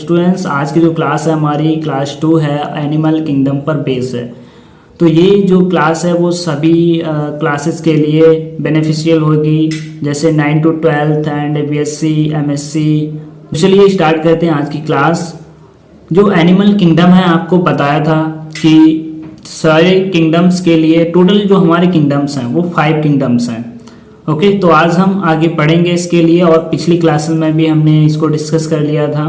Students, आज की जो क्लास है हमारी क्लास 2 है, एनिमल किंगडम पर बेस है। तो ये जो क्लास है वो सभी क्लासेस के लिए बेनिफिशियल होगी, जैसे 9 to 12 एंड BSc MSc। तो चलिए स्टार्ट करते हैं आज की क्लास। जो एनिमल किंगडम है आपको बताया था कि सारे किंगडम्स के लिए टोटल जो हमारे किंगडम्स हैं वो 5 किंगडम्स हैं। ओके, तो आज हम आगे पढ़ेंगे इसके लिए, और पिछली क्लासेस में भी हमने इसको डिस्कस कर लिया था।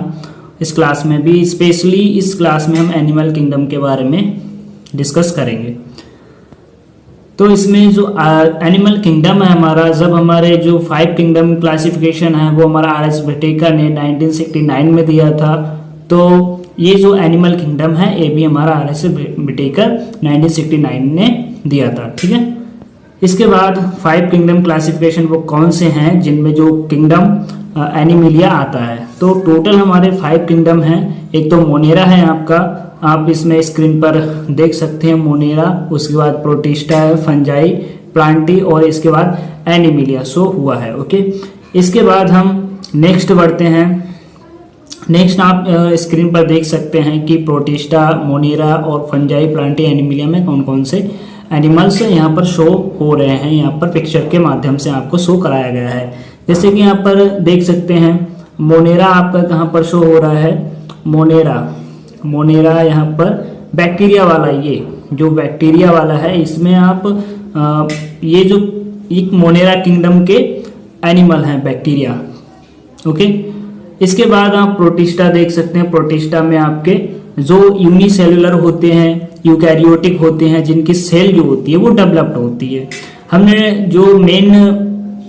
इस क्लास में भी, स्पेशली इस क्लास में हम एनिमल किंगडम के बारे में डिस्कस करेंगे। तो इसमें जो एनिमल किंगडम है हमारा, जब हमारे जो 5 किंगडम क्लासिफिकेशन है वो हमारा RS विटेकर ने 1969 में दिया था। तो ये जो एनिमल किंगडम है ये भी हमारा RS विटेकर 1969 ने दिया था। ठीक है, इसके बाद 5 किंगडम क्लासिफिकेशन वो कौन से हैं जिनमें जो किंगडम एनिमिलिया आता है। तो टोटल हमारे 5 किंगडम हैं। एक तो मोनेरा है आपका, आप इसमें स्क्रीन पर देख सकते हैं मोनेरा, उसके बाद प्रोटिस्टा है, फंजाई, प्लांटी, और इसके बाद एनिमिलिया शो हुआ है। ओके, इसके बाद हम नेक्स्ट बढ़ते हैं। नेक्स्ट आप स्क्रीन पर देख सकते हैं कि प्रोटिस्टा, मोनेरा और फंजाई, प्लांटी, एनिमिलिया में कौन कौन से एनिमल्स यहाँ पर शो हो रहे हैं। यहाँ पर पिक्चर के माध्यम से आपको शो कराया गया है। जैसे कि यहाँ पर देख सकते हैं मोनेरा आपका कहाँ पर शो हो रहा है। मोनेरा यहाँ पर बैक्टीरिया वाला, ये जो बैक्टीरिया वाला है इसमें आप ये जो एक मोनेरा किंगडम के एनिमल हैं बैक्टीरिया। ओके, इसके बाद आप प्रोटिस्टा देख सकते हैं। प्रोटिस्टा में आपके जो यूनिसेलुलर होते हैं, यूकैरियोटिक होते हैं, जिनकी सेल जो होती है वो डेवलप्ड होती है। हमने जो मेन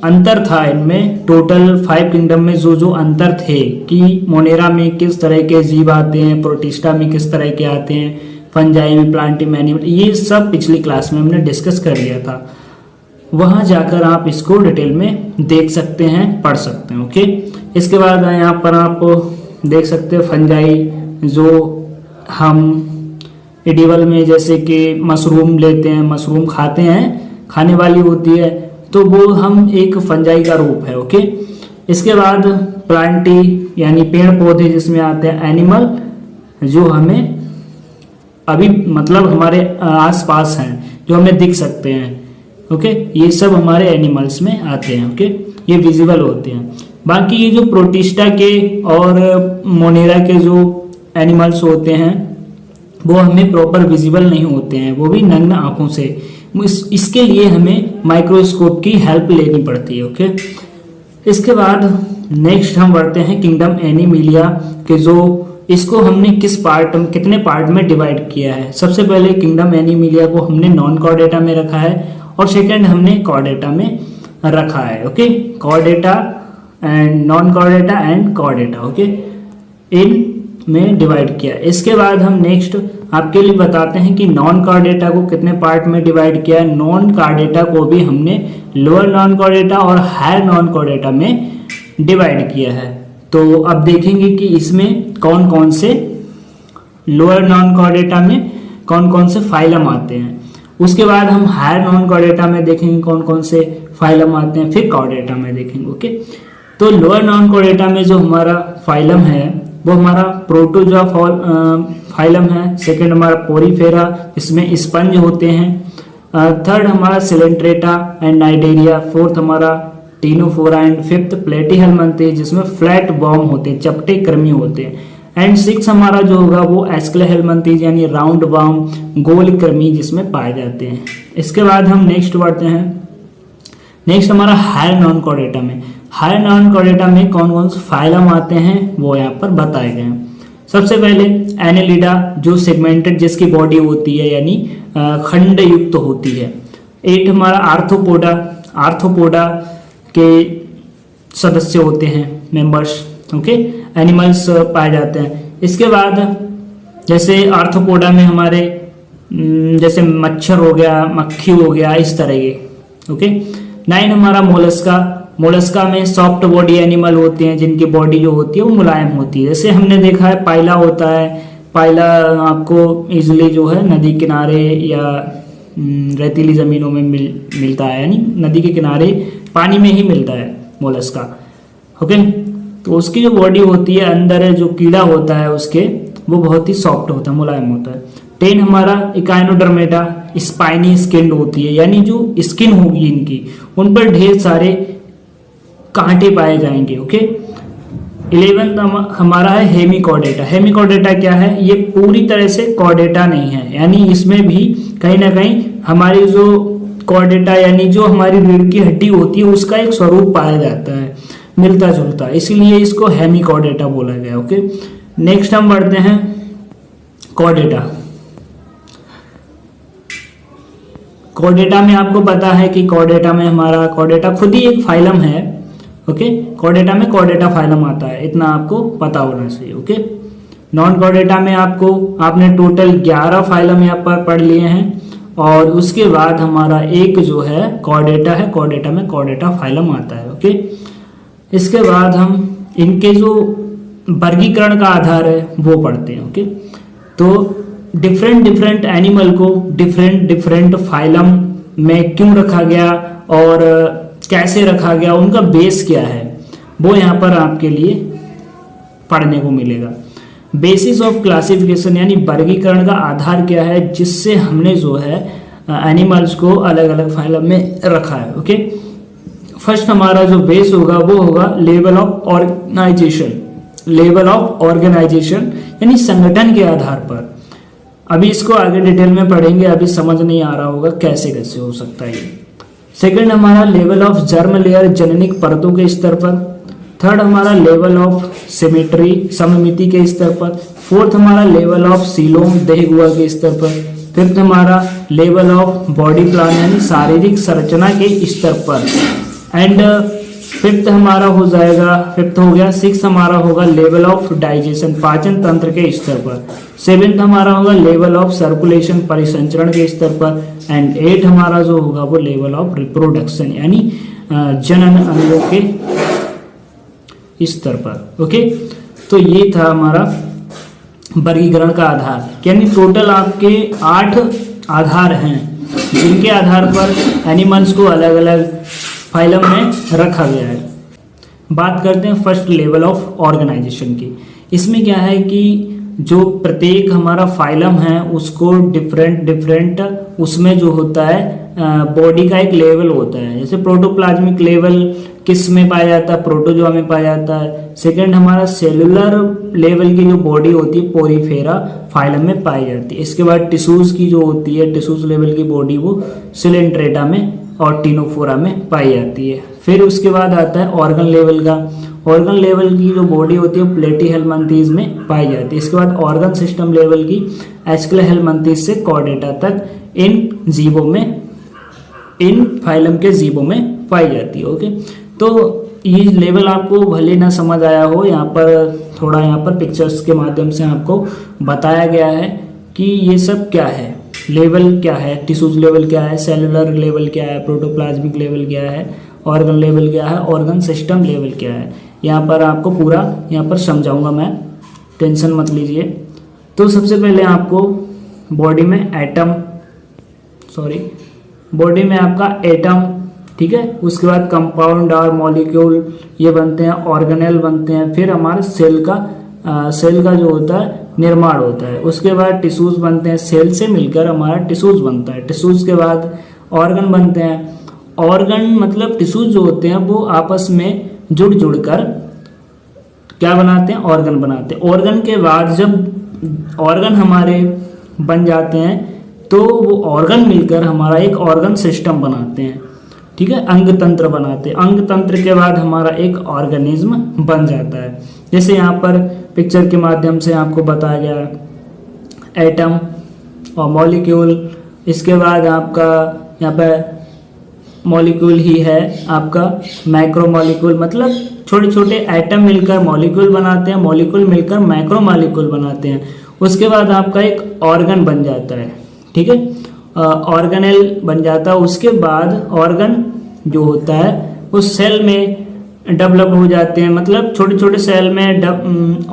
अंतर था इनमें, टोटल 5 किंगडम में जो अंतर थे कि मोनेरा में किस तरह के जीव आते हैं, प्रोटिस्टा में किस तरह के आते हैं, फंजाई में, प्लांटी में, एनिमल, ये सब पिछली क्लास में हमने डिस्कस कर लिया था। वहां जाकर आप इसको डिटेल में देख सकते हैं, पढ़ सकते हैं। ओके, इसके बाद यहाँ पर आप देख सकते हैं फंजाई, जो हम एडिबल में जैसे कि मशरूम लेते हैं, मशरूम खाते हैं, खाने वाली होती है, तो वो हम एक फंजाई का रूप है। ओके, इसके बाद प्लांटी यानी पेड़ पौधे जिसमें आते हैं, एनिमल जो हमें अभी मतलब हमारे आसपास हैं, जो हमें दिख सकते हैं। ओके, ये सब हमारे एनिमल्स में आते हैं। ओके, ये विजिबल होते हैं। बाकी ये जो प्रोटिस्टा के और मोनेरा के जो एनिमल्स होते हैं वो हमें प्रॉपर विजिबल नहीं होते हैं, वो भी नग्न आंखों से। इसके लिए हमें माइक्रोस्कोप की हेल्प लेनी पड़ती है। ओके, इसके बाद नेक्स्ट हम बढ़ते हैं किंगडम एनिमिलिया के, जो इसको हमने कितने पार्ट में डिवाइड किया है। सबसे पहले किंगडम एनिमिलिया को हमने नॉन कॉर्डेटा में रखा है, और सेकेंड हमने कॉर्डेटा में रखा है। Okay, chordata and non chordata and chordata, okay, इन में डिवाइड किया। इसके बाद हम नेक्स्ट आपके लिए बताते हैं कि नॉन कॉर्डेटा को कितने पार्ट में डिवाइड किया है। नॉन कॉर्डेटा को भी हमने लोअर नॉन कॉर्डेटा और हायर नॉन कॉर्डेटा में डिवाइड किया है। तो अब देखेंगे कि इसमें कौन कौन से लोअर नॉन कॉर्डेटा में कौन कौन से फाइलम आते हैं। उसके बाद हम हायर नॉन कॉर्डेटा में देखेंगे कौन कौन से फाइलम आते हैं, फिर कॉर्डेटा में देखेंगे। ओके, तो लोअर नॉन कॉर्डेटा में जो हमारा फाइलम है वो हमारा प्रोटोजोआ फाइलम है। सेकंड हमारा पोरीफेरा, इसमें स्पंज होते हैं। थर्ड हमारा सिलेंट्रेटा एंड नाइडेरिया। फोर्थ हमारा टीनोफोरा एंड फिफ्थ प्लेटीहेलमिंथेस, जिसमें फ्लैट वर्म होते हैं, चपटे कृमि होते हैं। एंड सिक्स हमारा जो होगा वो एस्क्लेहेलमिंथेस यानी राउंड वर्म, गोल कृमि, जिसमें पाए जाते हैं। इसके बाद हम नेक्स्ट बढ़ते हैं। नेक्स्ट हमारा हायर नॉन कॉर्डेटा में। हायर नॉन कॉर्डेटा में कौन कौन से फाइलम आते हैं वो यहाँ पर बताए गए हैं। सबसे पहले एनेलिडा, जो सेगमेंटेड जिसकी बॉडी होती है यानी खंड युक्त होती है। 8 हमारा आर्थ्रोपोडा, आर्थ्रोपोडा के सदस्य होते हैं, मेंबर्स। ओके, एनिमल्स पाए जाते हैं। इसके बाद जैसे आर्थ्रोपोडा में हमारे जैसे मच्छर हो गया, मक्खी हो गया, इस तरह के। ओके, 9 हमारा मोलस्का। मोलस्का में सॉफ्ट बॉडी एनिमल होते हैं, जिनकी बॉडी जो होती है वो मुलायम होती है। जैसे हमने देखा है पाइला होता है, पाइला आपको इजिली जो है नदी किनारे या रेतीली ज़मीनों में मिलता है, यानी नदी के किनारे पानी में ही मिलता है मोलस्का। ओके, तो उसकी जो बॉडी होती है, अंदर जो कीड़ा होता है उसके, वो बहुत ही सॉफ्ट होता है, मुलायम होता है। 10 हमारा इकाइनोडर्मेटा स्पाइनी स्किन होती है, यानी जो स्किन होगी इनकी उन पर ढेर सारे कांटे पाए जाएंगे। ओके। 11 हमारा है हेमिकॉर्डेटा। हेमिकॉर्डेटा क्या है? ये पूरी तरह से कॉर्डेटा नहीं है, यानी इसमें भी कहीं ना कहीं हमारी जो कॉर्डेटा यानी जो हमारी रीढ़ की हड्डी होती है उसका एक स्वरूप पाया जाता है, मिलता जुलता, इसीलिए इसको हेमिकॉर्डेटा बोला गया। ओके। नेक्स्ट हम बढ़ते हैं कॉर्डेटा। कॉर्डेटा में आपको पता है कि कॉर्डेटा में हमारा कॉर्डेटा खुद ही एक फाइलम है। ओके। कॉर्डेटा में कॉर्डेटा फाइलम आता है, इतना आपको पता होना चाहिए। ओके। नॉन कॉर्डेटा में आपने टोटल 11 फाइलम यहाँ पर पढ़ लिए हैं, और उसके बाद हमारा एक जो है कॉर्डेटा है, कॉर्डेटा में कॉर्डेटा फाइलम आता है। ओके। इसके बाद हम इनके जो वर्गीकरण का आधार है वो पढ़ते हैं। ओके। तो डिफरेंट एनिमल को डिफरेंट फाइलम में क्यों रखा गया और कैसे रखा गया, उनका बेस क्या है, वो यहाँ पर आपके लिए पढ़ने को मिलेगा। बेसिस ऑफ क्लासिफिकेशन यानी वर्गीकरण का आधार क्या है, जिससे हमने जो है एनिमल्स को अलग अलग फाइलम में रखा है। ओके। फर्स्ट हमारा जो बेस होगा वो होगा level of organisation. Level of organisation यानी संगठन के आधार पर। अभी इसको आगे डिटेल में पढ़ेंगे, अभी समझ नहीं आ रहा होगा कैसे कैसे हो सकता है ये। सेकंड हमारा लेवल ऑफ जर्म लेयर जननिक परतों के स्तर पर। थर्ड हमारा लेवल ऑफ सिमेट्री सममिति के स्तर पर। फोर्थ हमारा लेवल ऑफ सीलोम देह गुहा के स्तर पर। फिफ्थ हमारा लेवल ऑफ बॉडी प्लान यानी शारीरिक संरचना के स्तर पर। एंड फिफ्थ हमारा हो जाएगा, फिफ्थ हो गया। सिक्स हमारा होगा लेवल ऑफ डाइजेशन पाचन तंत्र के स्तर पर। सेवेंथ हमारा होगा लेवल ऑफ सर्कुलेशन परिसंचरण के स्तर पर। एंड 8 हमारा जो होगा वो लेवल ऑफ रिप्रोडक्शन यानी जनन अंगों के स्तर पर। ओके। तो ये था हमारा वर्गीकरण का आधार, यानी टोटल आपके 8 आधार हैं जिनके आधार पर एनिमल्स को अलग अलग फाइलम में रखा गया है। बात करते हैं फर्स्ट लेवल ऑफ ऑर्गेनाइजेशन की। इसमें क्या है कि जो प्रत्येक हमारा फाइलम है उसको डिफरेंट उसमें जो होता है बॉडी का एक लेवल होता है। जैसे प्रोटोप्लाज्मिक लेवल किस में पाया जाता है? प्रोटोजोआ में पाया जाता है। सेकंड हमारा सेलुलर लेवल की जो बॉडी होती है पोरीफेरा फाइलम में पाई जाती है। इसके बाद टिश्यूज की जो होती है टिश्यूज लेवल की बॉडी वो सिलेंट्रेटा में और टिनोफोरा में पाई जाती है। फिर उसके बाद आता है ऑर्गन लेवल का। ऑर्गन लेवल की जो बॉडी होती है प्लेटीहेलमिन्थेस में पाई जाती है। इसके बाद ऑर्गन सिस्टम लेवल की एस्क्लेहेलमिन्थेस से कॉर्डेटा तक इन फाइलम के जीवों में पाई जाती है। ओके। तो ये लेवल आपको भले ना समझ आया हो, यहाँ पर थोड़ा यहाँ पर पिक्चर्स के माध्यम से आपको बताया गया है कि ये सब क्या है, लेवल क्या है, टिश्यूज लेवल क्या है, सेलुलर लेवल क्या है, प्रोटोप्लाज्मिक लेवल क्या है, ऑर्गन लेवल क्या है, ऑर्गन सिस्टम लेवल क्या है। यहाँ पर आपको पूरा यहाँ पर समझाऊंगा मैं, टेंशन मत लीजिए। तो सबसे पहले आपको बॉडी में आपका एटम, ठीक है, उसके बाद कंपाउंड और मॉलिक्यूल ये बनते हैं, ऑर्गेनेल बनते हैं। फिर हमारे सेल का जो होता है निर्माण होता है। उसके बाद टिश्यूज बनते हैं, सेल से मिलकर हमारा टिश्यूज बनता है। टिश्यूज के बाद ऑर्गन बनते हैं। ऑर्गन मतलब टिश्यूज जो होते हैं वो आपस में जुड़ कर क्या बनाते हैं? ऑर्गन बनाते हैं। ऑर्गन के बाद जब ऑर्गन हमारे बन जाते हैं तो वो ऑर्गन मिलकर हमारा एक ऑर्गन सिस्टम बनाते हैं, ठीक है, अंग तंत्र बनाते हैं। अंग तंत्र के बाद हमारा एक ऑर्गेनिज्म बन जाता है। जैसे यहाँ पर पिक्चर के माध्यम से आपको बताया गया एटम और मॉलिक्यूल। इसके बाद आपका यहाँ पर मॉलिक्यूल ही है आपका मैक्रो मॉलिक्यूल, मतलब छोटे छोटे एटम मिलकर मॉलिक्यूल बनाते हैं, मॉलिक्यूल मिलकर मैक्रो मॉलिक्यूल बनाते हैं। उसके बाद आपका एक ऑर्गन बन जाता है, ठीक है, ऑर्गेनेल बन जाता है। उसके बाद ऑर्गन जो होता है वो सेल में डेवलप हो जाते हैं, मतलब छोटे छोटे सेल में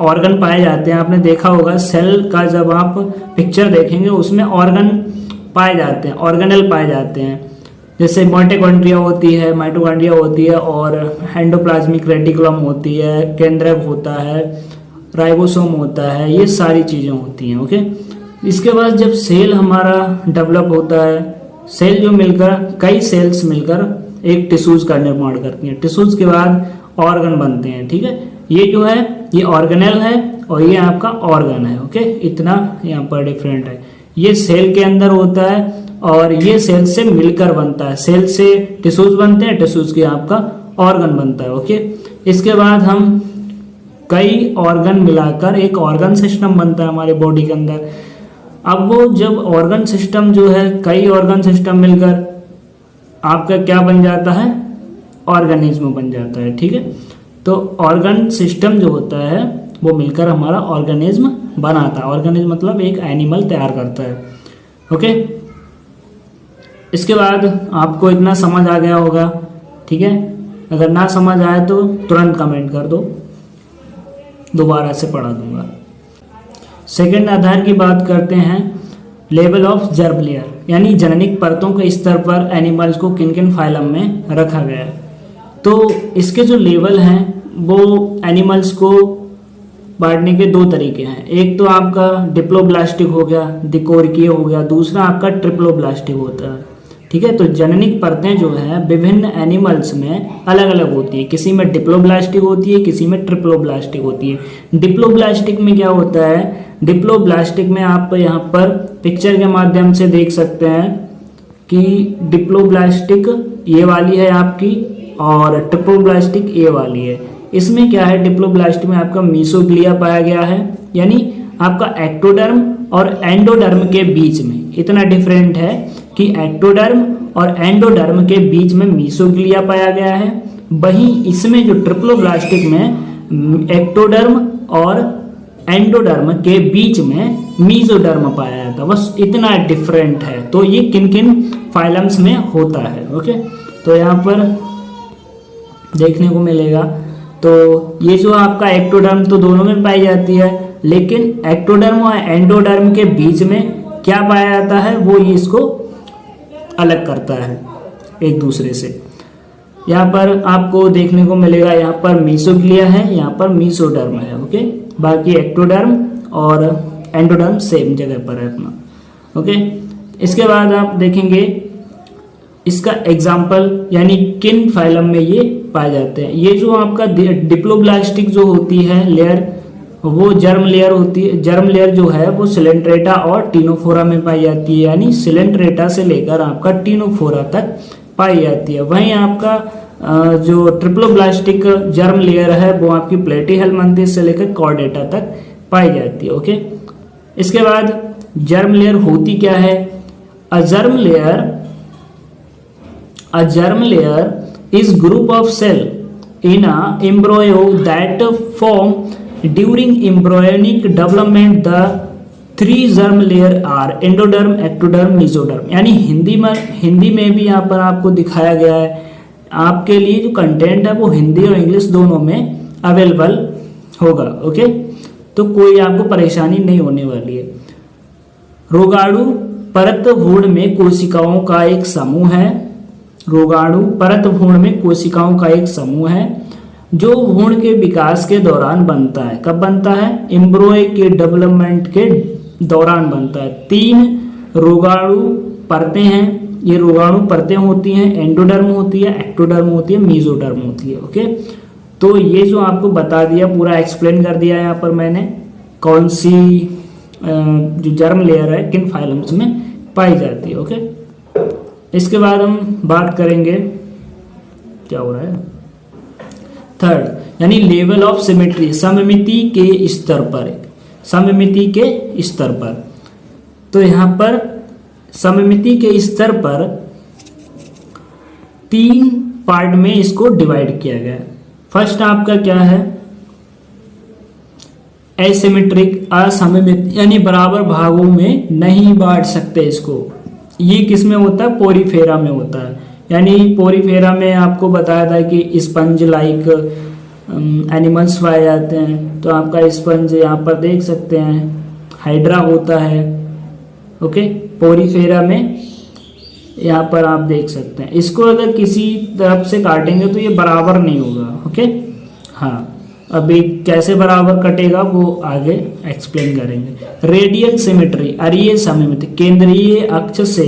ऑर्गन पाए जाते हैं। आपने देखा होगा सेल का जब आप पिक्चर देखेंगे उसमें ऑर्गन पाए जाते हैं, ऑर्गेनेल पाए जाते हैं। जैसे माइटोकॉन्ड्रिया होती है और एंडोप्लाज्मिक रेटिकुलम होती है, केंद्रक होता है, राइबोसोम होता है, ये सारी चीज़ें होती हैं। ओके, इसके बाद जब सेल हमारा डेवलप होता है, सेल जो मिलकर कई सेल्स मिलकर एक टिश्यूज का निर्माण करती हैं, टिश्यूज के बाद ऑर्गन बनते हैं। ठीक है, ये जो है ये ऑर्गेनेल है और ये आपका ऑर्गन है। ओके, इतना यहाँ पर डिफरेंट है। ये सेल के अंदर होता है और ये सेल से मिलकर बनता है, सेल से टिश्यूज बनते हैं, टिश्यूज के आपका ऑर्गन बनता है। ओके, इसके बाद हम कई ऑर्गन मिलाकर एक ऑर्गन सिस्टम बनता है हमारे बॉडी के अंदर। अब वो जब ऑर्गन सिस्टम जो है, कई ऑर्गन सिस्टम मिलकर आपका क्या बन जाता है, ऑर्गेनिज्म बन जाता है। ठीक है, तो ऑर्गन सिस्टम जो होता है वो मिलकर हमारा ऑर्गेनिज्म बनाता है। ऑर्गेनिज्म मतलब एक एनिमल तैयार करता है। ओके, इसके बाद आपको इतना समझ आ गया होगा। ठीक है, अगर ना समझ आए तो तुरंत कमेंट कर दो, दोबारा से पढ़ा दूंगा। सेकंड आधार की बात करते हैं, लेवल ऑफ जर्म लेयर, यानी जननिक परतों के स्तर पर एनिमल्स को किन किन फाइलम में रखा गया है। तो इसके जो लेवल हैं वो एनिमल्स को बांटने के दो तरीके हैं। एक तो आपका डिप्लोब्लास्टिक हो गया, दिकोरिकीय हो गया, दूसरा आपका ट्रिप्लोब्लास्टिक होता है। ठीक है, तो जननिक परतें जो है विभिन्न एनिमल्स में अलग अलग होती है, किसी में डिप्लोब्लास्टिक होती है, किसी में ट्रिप्लोब्लास्टिक होती है। डिप्लोब्लास्टिक में क्या होता है, डिप्लोब्लास्टिक में आप यहाँ पर पिक्चर के माध्यम से देख सकते हैं कि डिप्लोब्लास्टिक ये वाली है आपकी और ट्रिप्लोब्लास्टिक ये वाली है। इसमें क्या है, डिप्लोब्लास्टिक में आपका मीसोग्लिया पाया गया है, यानी आपका एक्टोडर्म और एंडोडर्म के बीच में इतना डिफरेंट है कि एक्टोडर्म और एंडोडर्म के बीच में मीसोग्लिया पाया गया है। वहीं इसमें जो ट्रिप्लोब्लास्टिक में एक्टोडर्म और एंडोडर्म के बीच में मीजोडर्म पाया जाता है, बस इतना डिफरेंट है। तो ये किन किन फाइलम्स में होता है। ओके, तो यहाँ पर देखने को मिलेगा। तो ये जो आपका एक्टोडर्म तो दोनों में पाई जाती है, लेकिन एक्टोडर्म और एंडोडर्म के बीच में क्या पाया जाता है वो ये इसको अलग करता है एक दूसरे से। यहाँ पर आपको देखने को मिलेगा, यहाँ पर मीसोग्लिया है, यहाँ पर मीसोडर्म है। ओके, बाकी एक्टोडर्म और एंडोडर्म सेम जगह पर है अपना। ओके, इसके बाद आप देखेंगे इसका एग्जाम्पल, यानी किन फाइलम में ये पाए जाते हैं। ये जो आपका डिप्लोब्लास्टिक जो होती है लेयर, वो जर्म लेयर होती है। जर्म लेयर जो है वो सिलेंट्रेटा और टीनोफोरा में पाई जाती है, यानी सिलेंट्रेटा से लेकर आपका टीनोफोरा तक पाई जाती है। वहीं आपका जो ट्रिप्लोब्लास्टिक जर्म लेयर है वो आपकी प्लेटीहेल्मिन्थेस से लेकर कॉर्डेटा तक पाई जाती है। ओके, इसके बाद जर्म लेयर होती क्या है। A germ layer is group of cell in a embryo that form during embryonic development. The 3 germ layer are endoderm, ectoderm, mesoderm. यानी हिंदी में भी यहाँ पर आपको दिखाया गया है। आपके लिए जो कंटेंट है वो हिंदी और इंग्लिश दोनों में अवेलेबल होगा। ओके, तो कोई आपको परेशानी नहीं होने वाली है। रोगाणु परत भ्रूण में कोशिकाओं का एक समूह है। रोगाणु परत भ्रूण में कोशिकाओं का एक समूह है जो भ्रूण के विकास के दौरान बनता है। कब बनता है, एम्ब्रॉय के डेवलपमेंट के दौरान बनता है। 3 रोगाणु परतें हैं। ये रोगाणु परतें होती हैं, एंडोडर्म होती है, एक्टोडर्म होती है, मीजोडर्म होती है। ओके, तो ये जो आपको बता दिया, पूरा एक्सप्लेन कर दिया यहाँ पर मैंने, कौन सी जो जर्म लेयर है किन फाइलम्स में पाई जाती है। ओके, इसके बाद हम बात करेंगे, क्या हो रहा है, थर्ड, यानी लेवल ऑफ सिमेट्री, सममिति के स्तर पर। सममिति के स्तर पर, तो यहाँ पर सममिति के स्तर पर 3 पार्ट में इसको डिवाइड किया गया है। फर्स्ट आपका क्या है, एसिमेट्रिक, असममित, यानी बराबर भागों में नहीं बांट सकते इसको। ये किस में होता है, पोरीफेरा में होता है। यानी पोरीफेरा में आपको बताया था कि स्पंज लाइक एनिमल्स पाए जाते हैं। तो आपका स्पंज यहाँ पर देख सकते हैं, हाइड्रा होता है। ओके, पोरीफेरा में यहाँ पर आप देख सकते हैं। इसको अगर किसी तरफ से काटेंगे तो ये बराबर नहीं होगा। ओके, हाँ, अभी कैसे बराबर कटेगा वो आगे एक्सप्लेन करेंगे। रेडियल सिमेट्री, अरीय सममित, केंद्रीय अक्ष से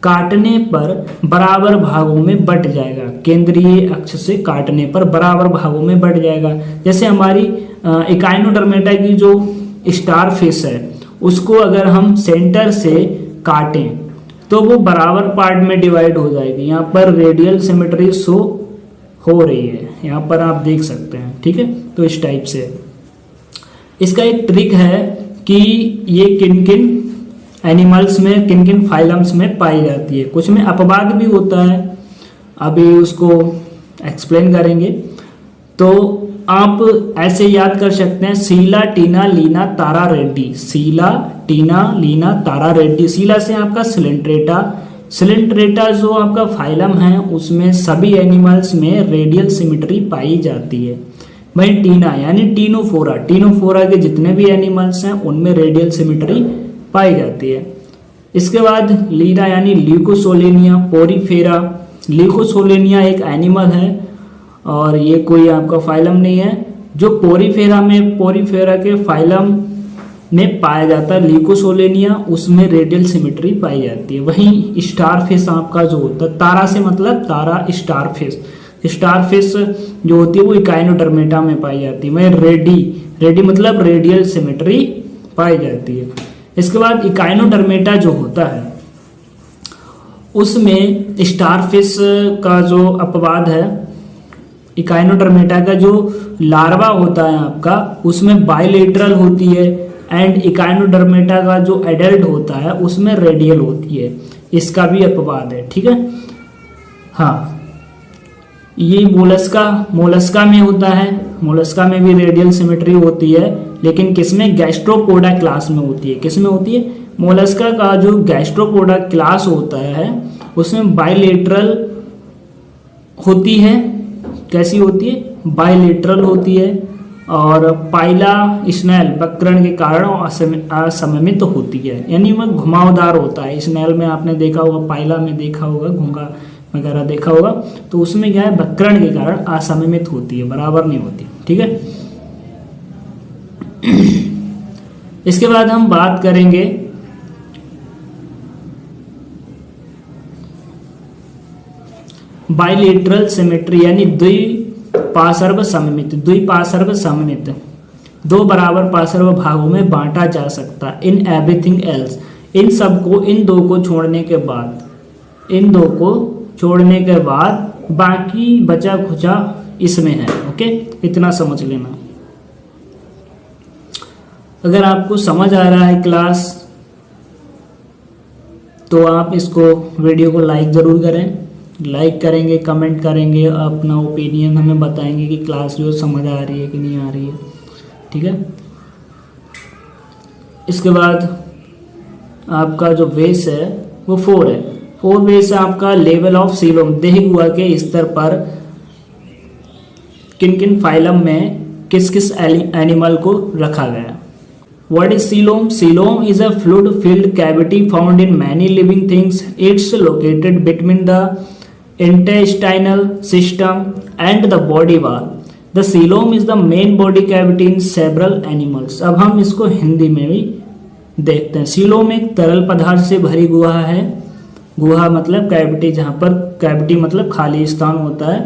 काटने पर बराबर भागों में बट जाएगा। केंद्रीय अक्ष से काटने पर बराबर भागों में बट जाएगा। जैसे हमारी इकाइनोडर्मेटा की जो स्टार फिश है उसको अगर हम सेंटर से काटें तो वो बराबर पार्ट में डिवाइड हो जाएगी। यहाँ पर रेडियल सिमेट्री शो हो रही है, यहाँ पर आप देख सकते हैं। ठीक है, तो इस टाइप से इसका एक ट्रिक है कि ये किन किन एनिमल्स में, किन किन फाइलम्स में पाई जाती है। कुछ में अपवाद भी होता है, अभी उसको एक्सप्लेन करेंगे। तो आप ऐसे याद कर सकते हैं, शीला, टीना, लीना, तारा, रेड्डी। शीला, टीना, लीना, तारा, रेड्डी। शीला से आपका सिलेंट्रेटा, सिलेंट्रेटा जो आपका फाइलम है उसमें सभी एनिमल्स में रेडियल सिमेट्री पाई जाती है। वहीं टीना यानी टीनोफोरा, टीनोफोरा के जितने भी एनिमल्स हैं उनमें रेडियल सिमेट्री पाई जाती है। इसके बाद लीना यानी ल्यूकोसोलेनिया, पोरीफेरा। ल्यूकोसोलेनिया एक एनिमल है और ये कोई आपका फाइलम नहीं है। जो पोरीफेरा में, पोरीफेरा के फाइलम में पाया जाता है ल्यूकोसोलेनिया, उसमें रेडियल सिमेट्री पाई जाती है। वहीं स्टारफिश आपका जो होता है, तारा से मतलब तारा स्टारफिश, स्टारफिश जो होती है वो इकाइनोडर्मेटा में पाई जाती है। वहीं रेडी, रेडी मतलब रेडियल सिमेट्री पाई जाती है। इसके बाद इकाइनोडर्मेटा जो होता है उसमें स्टारफिश का जो अपवाद है, इकाइनोडर्मेटा का जो लार्वा होता है आपका उसमें बाइलेटरल होती है, एंड इकाइनोडर्मेटा का जो एडल्ट होता है उसमें रेडियल होती है। इसका भी अपवाद है। ठीक है, हाँ, ये मोलस्का, मोलस्का में होता है, मोलस्का में भी रेडियल सिमेट्री होती है, लेकिन किसमें, गैस्ट्रोपोडा क्लास में होती है। किसमें होती है, मोलस्का का जो गैस्ट्रोपोडा क्लास होता है उसमें बाइलेटरल होती है। कैसी होती है, बाइलेटरल होती है। और पाइला स्नेल वक्रण के कारण असममित होती है, यानी वह घुमावदार होता है। स्नेल में आपने देखा होगा, पाइला में देखा होगा, घोंगा वगैरह देखा होगा, तो उसमें क्या है, वक्रण के कारण असममित होती है, बराबर नहीं होती। ठीक है, इसके बाद हम बात करेंगे बाइलेटरल सिमेट्री यानी द्विपार्श्व सममित। द्विपार्श्व सममित, दो बराबर पार्श्व भागों में बांटा जा सकता है। इन एवरीथिंग एल्स, इन सबको, इन दो को छोड़ने के बाद, इन दो को छोड़ने के बाद बाकी बचा खुचा इसमें है। ओके, इतना समझ लेना। अगर आपको समझ आ रहा है क्लास तो आप इसको वीडियो को लाइक ज़रूर करें। लाइक करेंगे, कमेंट करेंगे, अपना ओपिनियन हमें बताएंगे कि क्लास जो समझ आ रही है कि नहीं आ रही है। ठीक है, इसके बाद आपका जो वेस है वो 4 है। 4 वेस आपका लेवल ऑफ सीलोम, देह गुहा के स्तर पर किन किन फाइलम में किस किस एनिमल को रखा गया। What is coelom? Coelom is a fluid-filled cavity found in many living things. It's located between the intestinal system and the body wall. The coelom is the main body cavity in several animals. अब हम इसको हिंदी में भी देखते हैं। coelom एक तरल पदार्थ से भरी गुहा है। गुहा मतलब कैविटी, जहाँ पर कैविटी मतलब खाली स्थान होता है,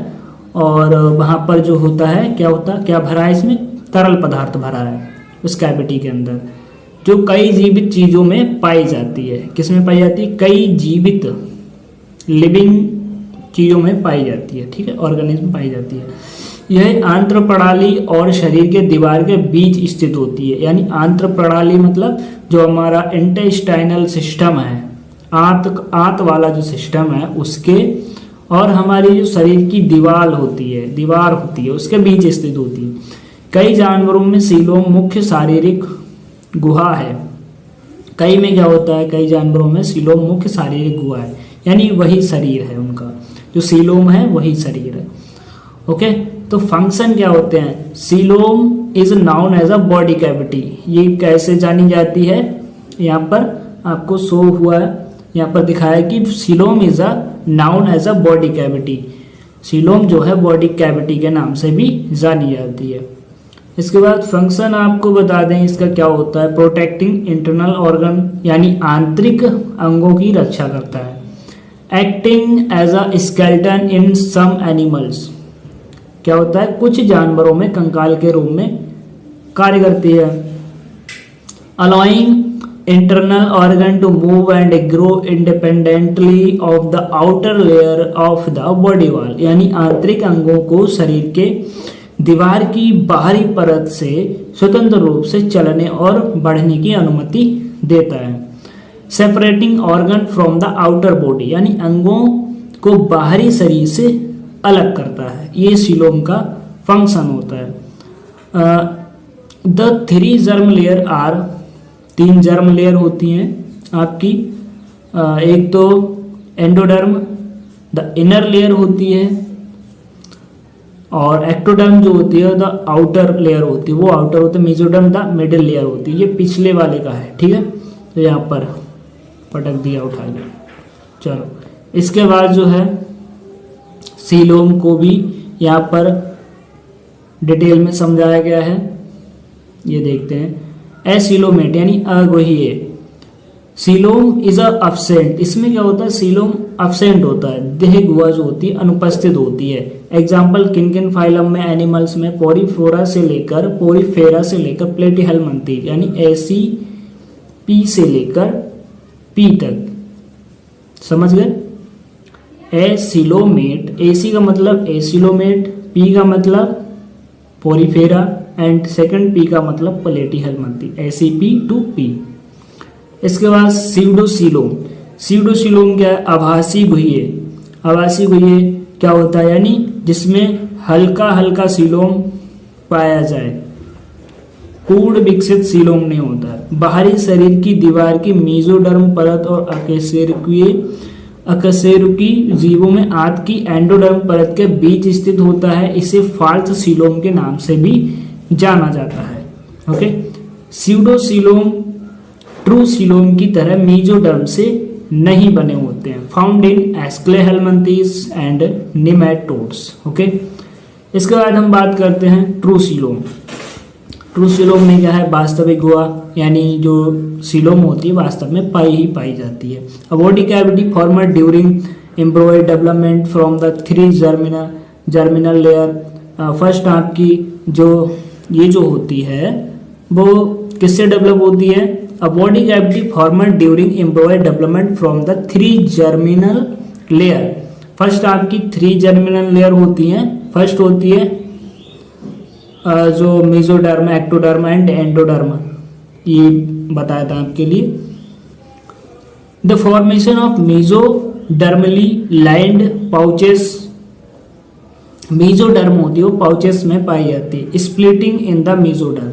और वहाँ पर जो होता है क्या भरा है, इसमें तरल पदार्थ भरा है उस कैविटी के अंदर, जो कई जीवित चीज़ों में पाई जाती है। किस में पाई जाती है, कई जीवित लिविंग चीज़ों में पाई जाती है। ठीक है, ऑर्गेनिज्म पाई जाती है। यह आंत्र प्रणाली और शरीर के दीवार के बीच स्थित होती है। यानी आंत्र प्रणाली मतलब जो हमारा इंटेस्टाइनल सिस्टम है, आंत वाला जो सिस्टम है उसके, और हमारी जो शरीर की दीवार होती है उसके बीच स्थित होती है। कई जानवरों में सीलोम मुख्य शारीरिक गुहा है। कई में क्या होता है, कई जानवरों में सीलोम मुख्य शारीरिक गुहा है, यानी वही शरीर है उनका, जो सीलोम है वही शरीर है। ओके, तो फंक्शन क्या होते हैं, coelom is known as a body cavity. ये कैसे जानी जाती है, यहाँ पर आपको शो हुआ है, यहाँ पर दिखाया कि coelom is a known as a body cavity. Coelom जो है बॉडी कैविटी के नाम से भी जानी जाती है। इसके बाद फंक्शन आपको बता दें इसका क्या होता है। प्रोटेक्टिंग इंटरनल ऑर्गन यानी आंतरिक अंगों की रक्षा करता है। Acting as a skeleton in some animals, क्या होता है, कुछ जानवरों में कंकाल के रूप में कार्य करती है। Allowing internal organ to move and grow independently of the outer layer of the body wall, यानी आंतरिक अंगों को शरीर के दीवार की बाहरी परत से स्वतंत्र रूप से चलने और बढ़ने की अनुमति देता है। Separating organ from the outer body, यानी अंगों को बाहरी शरीर से अलग करता है। ये सीलोम का फंक्शन होता है। The 3 germ layer are, 3 germ layer होती हैं आपकी। एक तो एंडोडर्म, द इनर लेयर होती है, और एक्टोडर्म जो होती है द आउटर लेयर होती है, वो आउटर होता है। मेसोडर्म द मिडिल लेयर होती है। ये पिछले वाले का है, ठीक है। तो यहाँ पर पटक दिया, उठा लिया। चलो, इसके बाद जो है सीलोम को भी यहाँ पर डिटेल में समझाया गया है। ये देखते हैं। एसीलोमेट यानी अगोहीय। सीलोम इज अ अब्सेंट, इसमें क्या होता है, सीलोम अब्सेंट होता है, देह गुहा जो होती है अनुपस्थित होती है। एग्जाम्पल किन किन फाइलम में, एनिमल्स में पोरीफेरा से लेकर प्लेटीहेलमिन्थी यानी एसी पी से लेकर पी तक, समझ गए। एसीलोमेट, एसी का मतलब एसीलोमेट, पी का मतलब पोरीफेरा एंड सेकंड पी का मतलब प्लेटीहेलमिन्थी, एसीपी टू पी। इसके बाद सीडोसीलोम। सीडोसीलोम क्या है, आभासी गुहिये। आभासी गुहिये क्या होता है, यानी जिसमें हल्का हल्का सीलोम पाया जाए, पूर्ण विकसित सीलोम नहीं होता है। बाहरी शरीर की दीवार की मेसोडर्म परत और अकशेरुकी जीवों में आंत की एंडोडर्म परत के बीच स्थित होता है। इसे फाल्स सीलोम के नाम से भी जाना जाता है। ओके, सीडोसीलोम ट्रू सीलोम की तरह मेसोडर्म से नहीं बने होते हैं। Found in aschelminthes and nematodes. Okay, इसके बाद हम बात करते हैं ट्रू सीलोम। ट्रू सीलोम में क्या है, वास्तविक गुहा, यानी जो सीलोम होती है वास्तव में पाई जाती है। अ body cavity formed during एम्ब्रॉय development from the 3 germinal layer. First आपकी ये जो होती है वो किससे डेवलप होती है। A body cavity formed during embryo development from the 3 germinal layer। First आपकी 3 जर्मिनल लेयर होती हैं। फर्स्ट होती है जो मेसोडर्म, एक्टोडर्म एंड एंडोडर्म, ये बताया था आपके लिए। The formation of मेसोडर्मली lined pouches, mesoderm होती है वो पाउचेस में पाई जाती है। Splitting in the mesoderm,